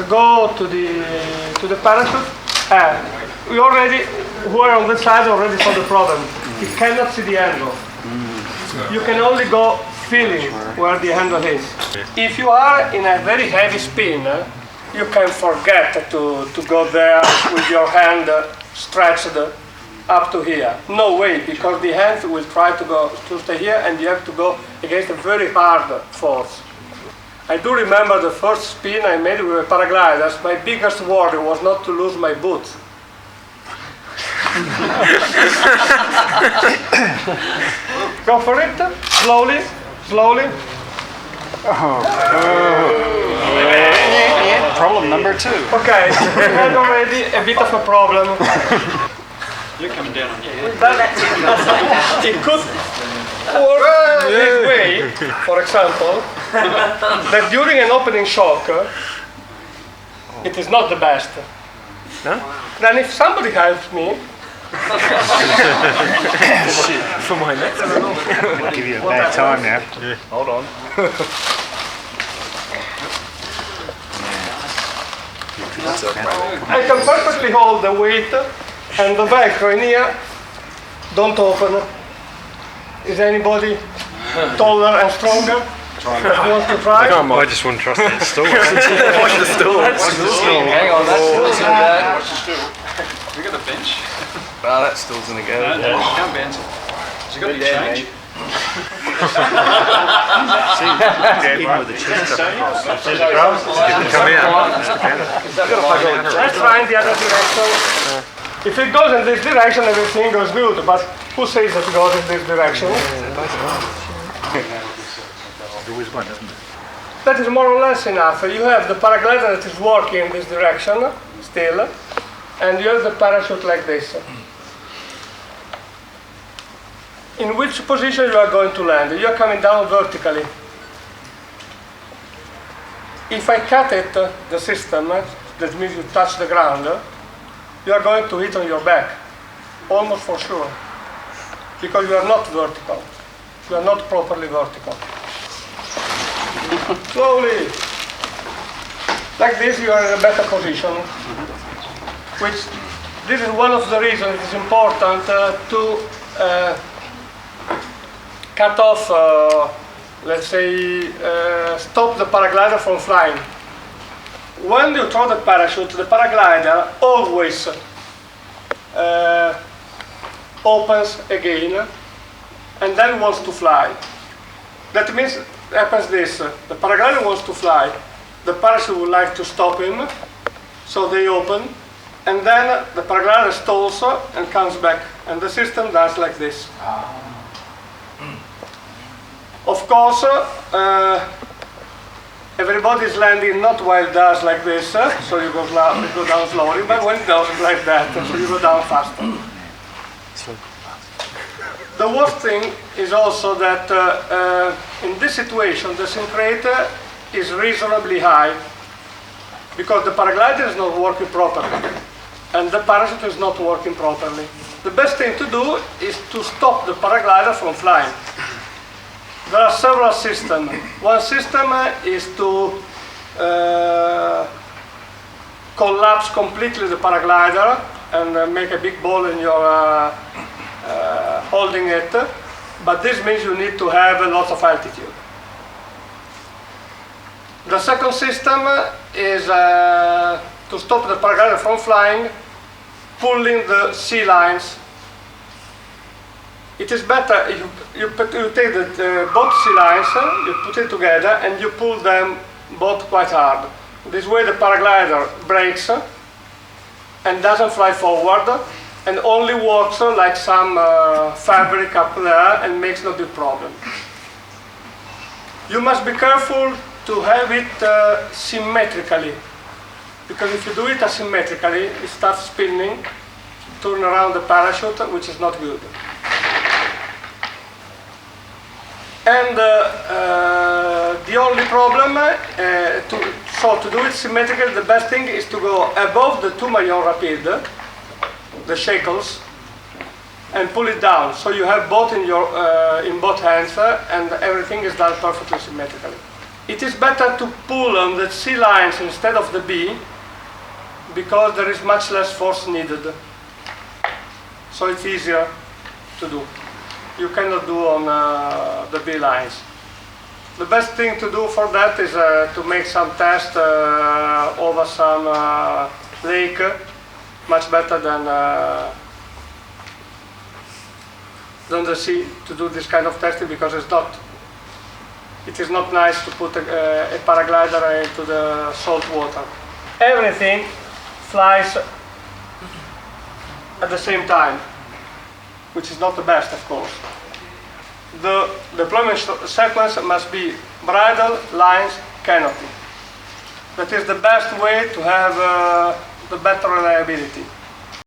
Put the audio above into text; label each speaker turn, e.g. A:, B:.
A: Go to the parachute, and we already, who are on the side already saw the problem. You cannot see the angle. You can only go feeling where the handle is. If you are in a very heavy spin, you can forget to go there with your hand stretched up to here. No way, because the hand will try to stay here, and you have to go against a very hard force. I do remember the first spin I made with paragliders. My biggest worry was not to lose my boots. Go for it, slowly, slowly.
B: Problem number 2.
A: Okay, we had already a bit of a problem.
B: You're coming down on your head.
A: It could work this way, for example, that during an opening shock, it is not the best.
C: No?
A: Then if somebody helps me,
C: For my next
B: I'll give you a bad time now.
C: Yeah. Hold on.
A: I can perfectly hold the weight and the velcro in here. Don't open. Is anybody taller and stronger that wants to try?
C: I just wouldn't trust that stool. Watch the stool.
D: Hang on, that stool's gonna go.
B: Watch the stool. We got a bench.
D: Well, that stool's gonna go.
B: Can't bench it. Has you got any change?
C: Even with the chest up. Come out.
A: Let's try in the other direction. If it goes in this direction, everything goes good. But who says that it goes in this direction?
C: Always one, isn't it?
A: That is more or less enough. You have the paraglider that is working in this direction still, and you have the parachute like this. In which position you are going to land? You are coming down vertically. If I cut it, the system, that means you touch the ground, you are going to hit on your back, almost for sure, because you are not vertical. You are not properly vertical. Slowly. Like this, you are in a better position. Which, this is one of the reasons it is important to cut off, let's say, stop the paraglider from flying. When you throw the parachute, the paraglider always opens again and then wants to fly. That means happens this, the paraglider wants to fly, the parachute would like to stop him, so they open, and then the paraglider stalls and comes back, and the system does like this. Of course, everybody is landing not while it does like this, so you go down slowly, but when it does like that, so you go down faster. The worst thing is also that in this situation, the sink rate is reasonably high because the paraglider is not working properly and the parachute is not working properly. The best thing to do is to stop the paraglider from flying. There are several systems. One system is to collapse completely the paraglider and make a big ball in your holding it, but this means you need to have a lot of altitude. The second system is to stop the paraglider from flying, pulling the sea lines. It is better, you take both sea lines, you put it together and you pull them both quite hard. This way the paraglider breaks and doesn't fly forward and only works like some fabric up there and makes no big problem. You must be careful to have it symmetrically, because if you do it asymmetrically, it starts spinning, turn around the parachute, which is not good. And the only problem, to do it symmetrically, the best thing is to go above the 2 maillon rapide, the shackles, and pull it down. So you have both in both hands, and everything is done perfectly symmetrically. It is better to pull on the C lines instead of the B because there is much less force needed. So it's easier to do. You cannot do on the B lines. The best thing to do for that is to make some test over some lake, much better than the sea, to do this kind of testing, because it is not nice to put a paraglider into the salt water. Everything flies at the same time, which is not the best, of course. The deployment sequence must be bridle, lines, canopy. That is the best way to have the better reliability.